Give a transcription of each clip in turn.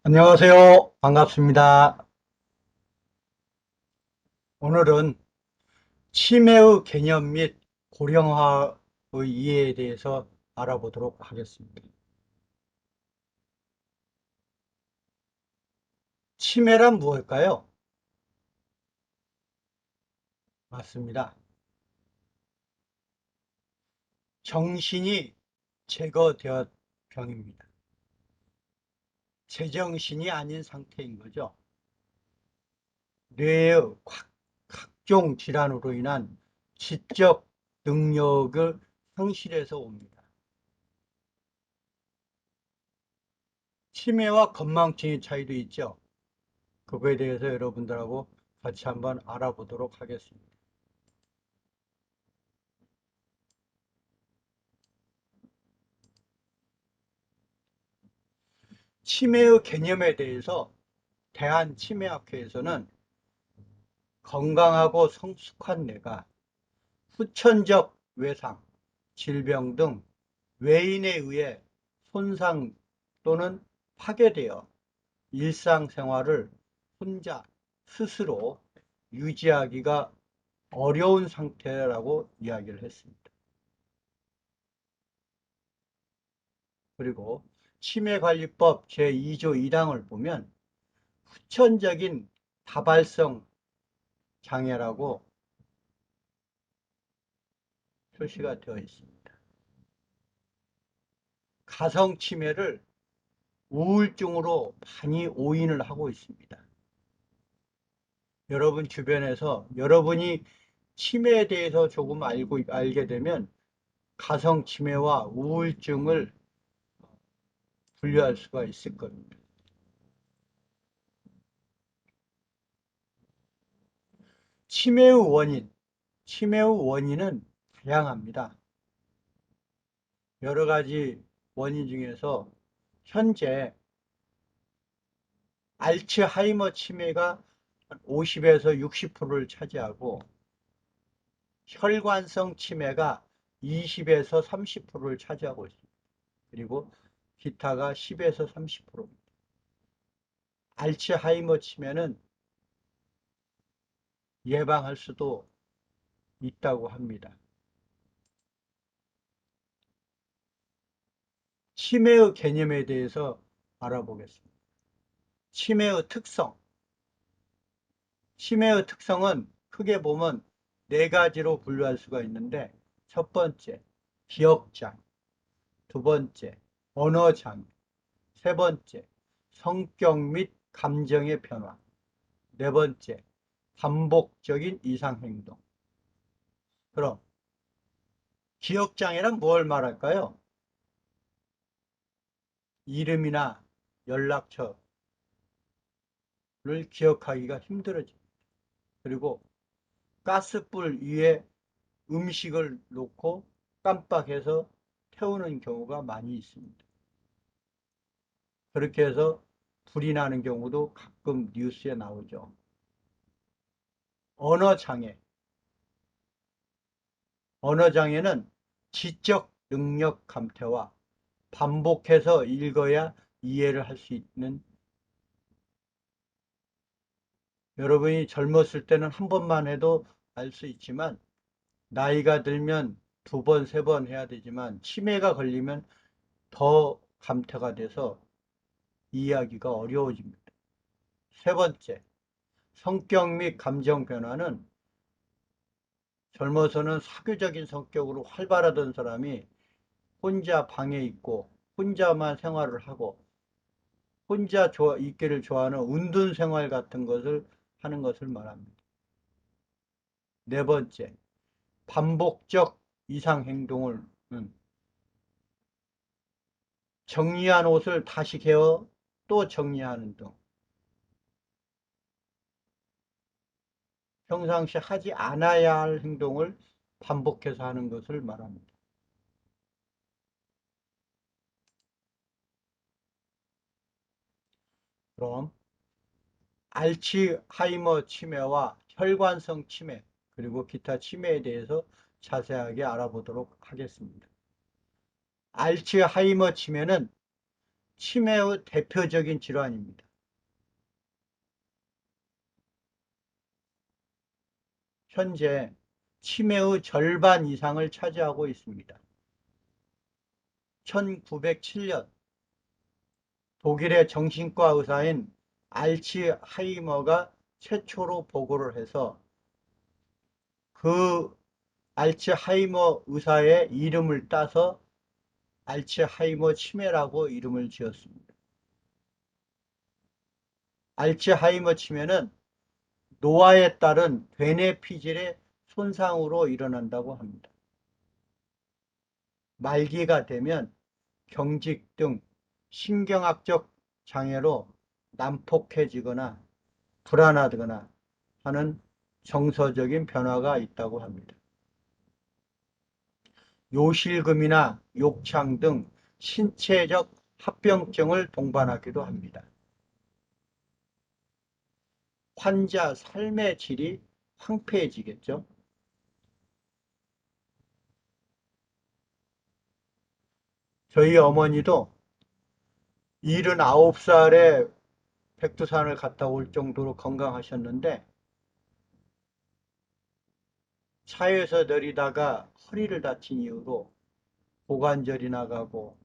안녕하세요. 반갑습니다. 오늘은 치매의 개념 및 고령화의 이해에 대해서 알아보도록 하겠습니다. 치매란 무엇일까요? 맞습니다. 정신이 제거되어 병입니다. 제정신이 아닌 상태인 거죠. 뇌의 각종 질환으로 인한 지적 능력을 상실해서 옵니다. 치매와 건망증의 차이도 있죠. 그거에 대해서 여러분들하고 같이 한번 알아보도록 하겠습니다. 치매의 개념에 대해서 대한치매학회에서는 건강하고 성숙한 뇌가 후천적 외상, 질병 등 외인에 의해 손상 또는 파괴되어 일상생활을 혼자 스스로 유지하기가 어려운 상태라고 이야기를 했습니다. 그리고 치매관리법 제2조 1항을 보면 후천적인 다발성 장애라고 표시가 되어 있습니다. 가성 치매를 우울증으로 많이 오인을 하고 있습니다. 여러분 주변에서 여러분이 치매에 대해서 조금 알게 되면 가성 치매와 우울증을 분류할 수가 있을 겁니다. 치매의 원인, 치매의 원인은 다양합니다. 여러 가지 원인 중에서 현재 알츠하이머 치매가 50에서 60%를 차지하고 혈관성 치매가 20에서 30%를 차지하고 있습니다. 그리고 기타가 10에서 30%입니다. 알츠하이머 치매는 예방할 수도 있다고 합니다. 치매의 개념에 대해서 알아보겠습니다. 치매의 특성. 치매의 특성은 크게 보면 네 가지로 분류할 수가 있는데, 첫 번째, 기억장애, 두 번째, 언어장애, 세 번째, 성격 및 감정의 변화, 네 번째, 반복적인 이상행동. 그럼 기억장애란 뭘 말할까요? 이름이나 연락처를 기억하기가 힘들어집니다. 그리고 가스불 위에 음식을 놓고 깜빡해서 태우는 경우가 많이 있습니다. 그렇게 해서 불이 나는 경우도 가끔 뉴스에 나오죠. 언어장애. 언어장애는 지적 능력 감퇴와 반복해서 읽어야 이해를 할 수 있는, 여러분이 젊었을 때는 한 번만 해도 알 수 있지만 나이가 들면 두 번, 세 번 해야 되지만 치매가 걸리면 더 감퇴가 돼서 이해하기가 어려워집니다. 세 번째, 성격 및 감정 변화는 젊어서는 사교적인 성격으로 활발하던 사람이 혼자 방에 있고 혼자만 생활을 하고 혼자 있기를 좋아하는 운동 생활 같은 것을 하는 것을 말합니다. 네 번째, 반복적 이상 행동을 정리한 옷을 다시 개어 또 정리하는 등 평상시 하지 않아야 할 행동을 반복해서 하는 것을 말합니다. 그럼 알츠하이머 치매와 혈관성 치매 그리고 기타 치매에 대해서 자세하게 알아보도록 하겠습니다. 알츠하이머 치매는 치매의 대표적인 질환입니다. 현재 치매의 절반 이상을 차지하고 있습니다. 1907년 독일의 정신과 의사인 알츠하이머가 최초로 보고를 해서 그 알츠하이머 의사의 이름을 따서 알츠하이머 치매라고 이름을 지었습니다. 알츠하이머 치매는 노화에 따른 괴뇌 피질의 손상으로 일어난다고 합니다. 말기가 되면 경직 등 신경학적 장애로 난폭해지거나 불안하거나 하는 정서적인 변화가 있다고 합니다. 요실금이나 욕창 등 신체적 합병증을 동반하기도 합니다. 환자 삶의 질이 황폐해지겠죠. 저희 어머니도 79살에 백두산을 갔다 올 정도로 건강하셨는데 차에서 내리다가 허리를 다친 이후로 고관절이 나가고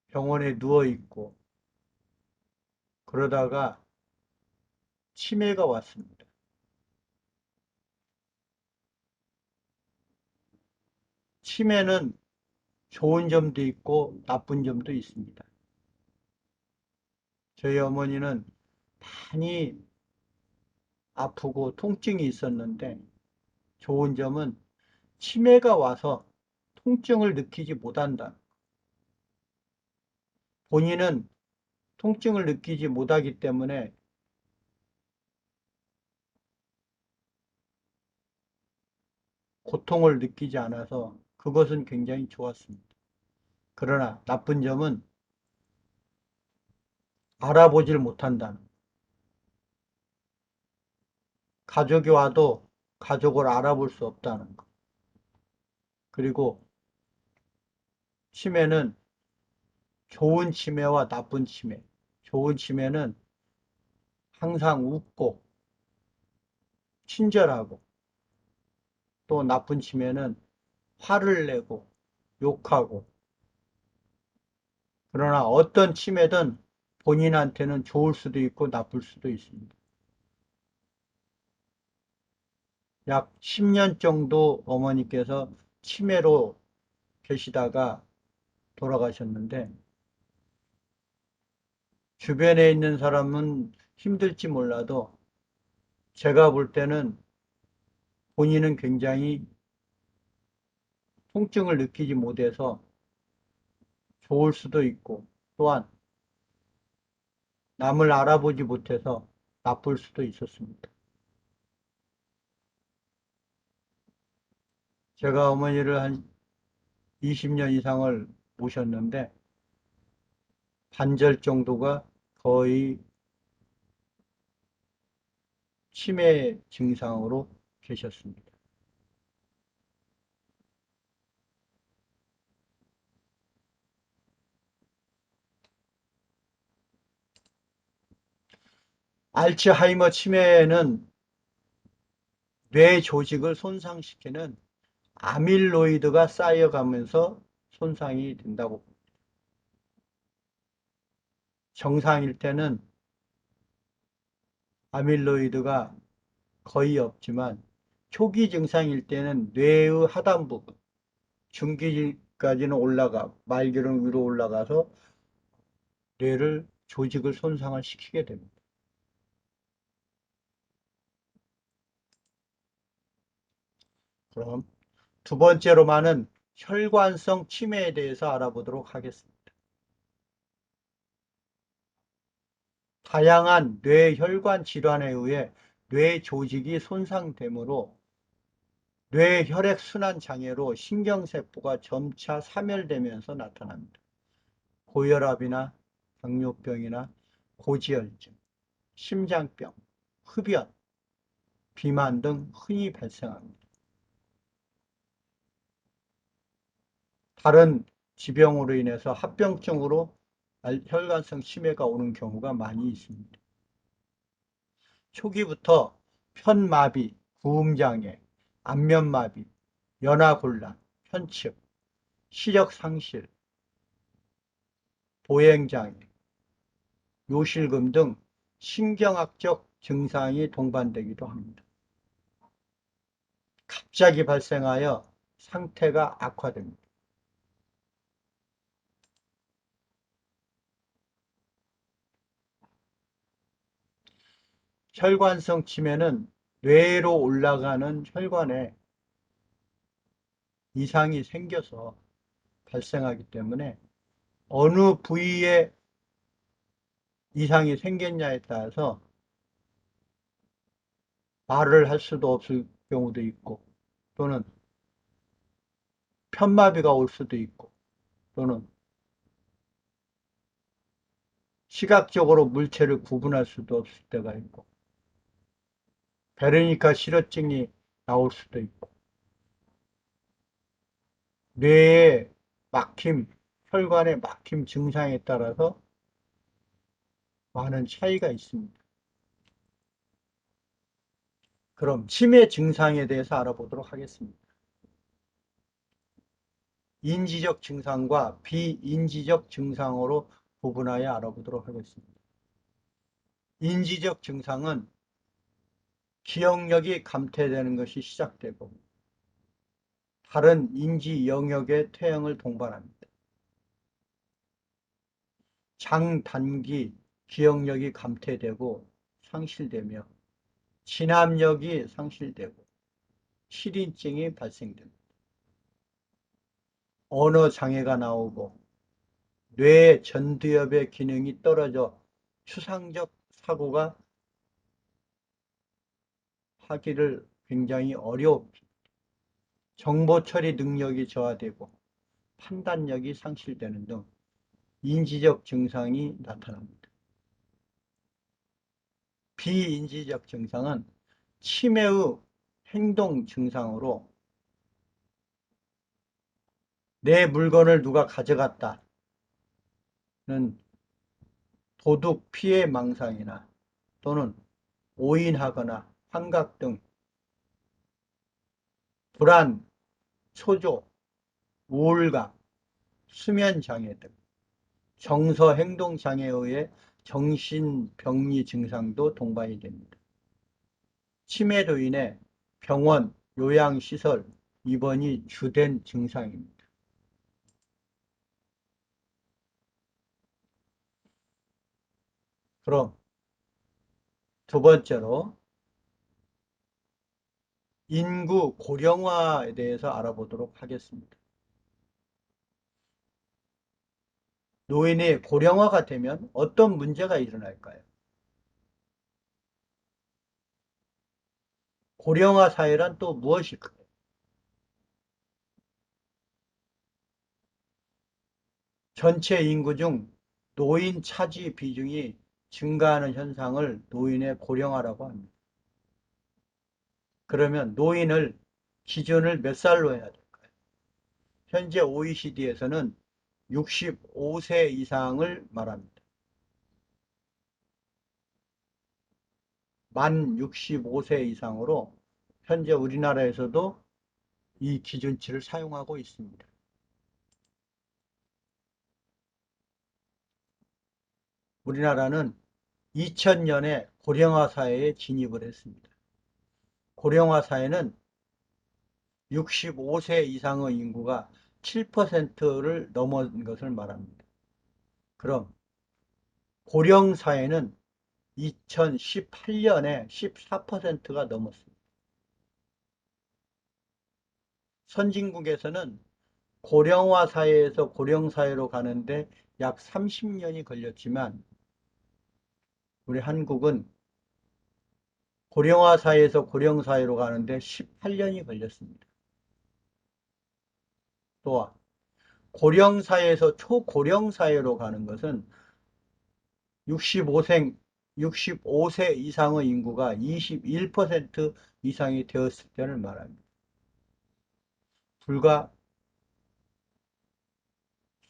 병원에 누워있고 그러다가 치매가 왔습니다. 치매는 좋은 점도 있고 나쁜 점도 있습니다. 저희 어머니는 많이 아프고 통증이 있었는데 좋은 점은 치매가 와서 통증을 느끼지 못한다. 본인은 통증을 느끼지 못하기 때문에 고통을 느끼지 않아서 그것은 굉장히 좋았습니다. 그러나 나쁜 점은 알아보질 못한다는 것. 가족이 와도 가족을 알아볼 수 없다는 것. 그리고 치매는 좋은 치매와 나쁜 치매. 좋은 치매는 항상 웃고 친절하고 또 나쁜 치매는 화를 내고 욕하고 그러나 어떤 치매든 본인한테는 좋을 수도 있고 나쁠 수도 있습니다. 약 10년 정도 어머니께서 치매로 계시다가 돌아가셨는데 주변에 있는 사람은 힘들지 몰라도 제가 볼 때는 본인은 굉장히 통증을 느끼지 못해서 좋을 수도 있고 또한 남을 알아보지 못해서 나쁠 수도 있었습니다. 제가 어머니를 한 20년 이상을 모셨는데 반절 정도가 거의 치매 증상으로 계셨습니다. 알츠하이머 치매는 뇌 조직을 손상시키는 아밀로이드가 쌓여가면서 손상이 된다고. 정상일 때는 아밀로이드가 거의 없지만 초기 증상일 때는 뇌의 하단부, 중기까지는 올라가, 말기는 위로 올라가서 뇌를 조직을 손상을 시키게 됩니다. 그럼 두 번째로만은 혈관성 치매에 대해서 알아보도록 하겠습니다. 다양한 뇌혈관 질환에 의해 뇌 조직이 손상되므로 뇌혈액순환 장애로 신경세포가 점차 사멸되면서 나타납니다. 고혈압이나 당뇨병이나 고지혈증, 심장병, 흡연, 비만 등 흔히 발생합니다. 다른 지병으로 인해서 합병증으로 혈관성 치매가 오는 경우가 많이 있습니다. 초기부터 편마비, 구음장애, 안면마비, 연화곤란, 편측, 시력상실, 보행장애, 요실금 등 신경학적 증상이 동반되기도 합니다. 갑자기 발생하여 상태가 악화됩니다. 혈관성 치매는 뇌로 올라가는 혈관에 이상이 생겨서 발생하기 때문에 어느 부위에 이상이 생겼냐에 따라서 말을 할 수도 없을 경우도 있고, 또는 편마비가 올 수도 있고, 또는 시각적으로 물체를 구분할 수도 없을 때가 있고, 베르니카 실어증이 나올 수도 있고, 뇌의 막힘, 혈관의 막힘 증상에 따라서 많은 차이가 있습니다. 그럼 치매 증상에 대해서 알아보도록 하겠습니다. 인지적 증상과 비인지적 증상으로 구분하여 알아보도록 하겠습니다. 인지적 증상은 기억력이 감퇴되는 것이 시작되고 다른 인지 영역의 퇴행을 동반합니다. 장단기 기억력이 감퇴되고 상실되며 진압력이 상실되고 실인증이 발생됩니다. 언어 장애가 나오고 뇌 전두엽의 기능이 떨어져 추상적 사고가 하기를 굉장히 어려웁니다. 정보 처리 능력이 저하되고 판단력이 상실되는 등 인지적 증상이 나타납니다. 비인지적 증상은 치매의 행동 증상으로 내 물건을 누가 가져갔다는 도둑 피해 망상이나 또는 오인하거나 환각 등 불안, 초조, 우울감, 수면장애 등 정서행동장애에 의해 정신병리 증상도 동반이 됩니다. 치매로 인해 병원, 요양시설 입원이 주된 증상입니다. 그럼 두 번째로 인구 고령화에 대해서 알아보도록 하겠습니다. 노인이 고령화가 되면 어떤 문제가 일어날까요? 고령화 사회란 또 무엇일까요? 전체 인구 중 노인 차지 비중이 증가하는 현상을 노인의 고령화라고 합니다. 그러면 노인을 기준을 몇 살로 해야 될까요? 현재 OECD에서는 65세 이상을 말합니다. 만 65세 이상으로 현재 우리나라에서도 이 기준치를 사용하고 있습니다. 우리나라는 2000년에 고령화 사회에 진입을 했습니다. 고령화 사회는 65세 이상의 인구가 7%를 넘은 것을 말합니다. 그럼 고령 사회는 2018년에 14%가 넘었습니다. 선진국에서는 고령화 사회에서 고령 사회로 가는데 약 30년이 걸렸지만 우리 한국은 고령화 사회에서 고령 사회로 가는데 18년이 걸렸습니다. 또한 고령 사회에서 초고령 사회로 가는 것은 65세 이상의 인구가 21% 이상이 되었을 때를 말합니다. 불과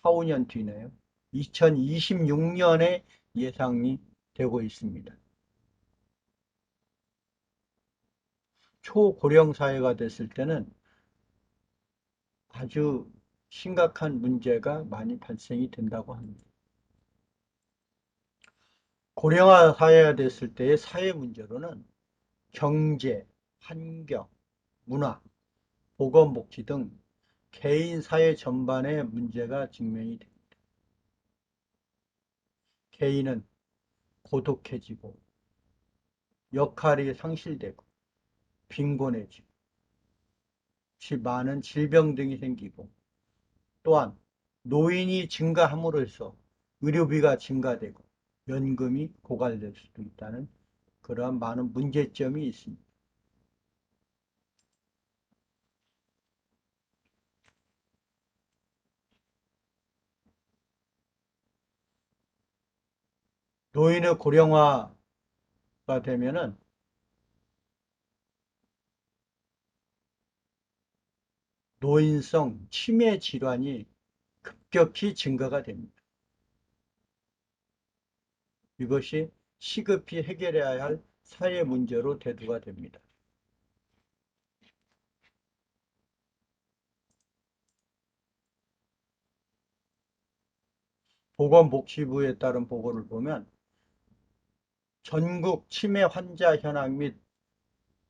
4, 5년 뒤네요. 2026년에 예상이 되고 있습니다. 초고령 사회가 됐을 때는 아주 심각한 문제가 많이 발생이 된다고 합니다. 고령화 사회가 됐을 때의 사회 문제로는 경제, 환경, 문화, 보건복지 등 개인 사회 전반의 문제가 직면이 됩니다. 개인은 고독해지고 역할이 상실되고 빈곤해지고 많은 질병 등이 생기고 또한 노인이 증가함으로써 의료비가 증가되고 연금이 고갈될 수도 있다는 그러한 많은 문제점이 있습니다. 노인의 고령화가 되면은 노인성 치매 질환이 급격히 증가가 됩니다. 이것이 시급히 해결해야 할 사회 문제로 대두가 됩니다. 보건복지부에 따른 보고를 보면 전국 치매 환자 현황 및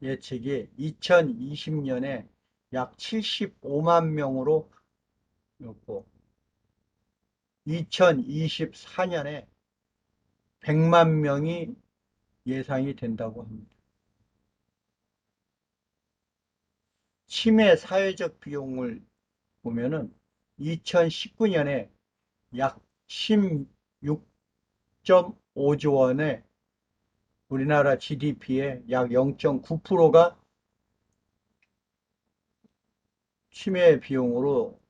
예측이 2020년에 약 75만 명으로 였고 2024년에 100만 명이 예상이 된다고 합니다. 치매 사회적 비용을 보면은 2019년에 약 16.5조 원에 우리나라 GDP의 약 0.9%가 치매 비용으로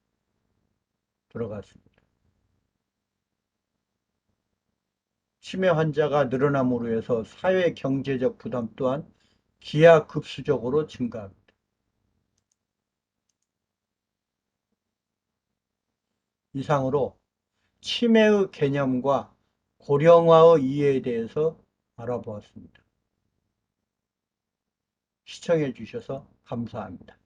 들어갔습니다. 치매 환자가 늘어남으로 해서 사회 경제적 부담 또한 기하급수적으로 증가합니다. 이상으로 치매의 개념과 고령화의 이해에 대해서 알아보았습니다. 시청해 주셔서 감사합니다.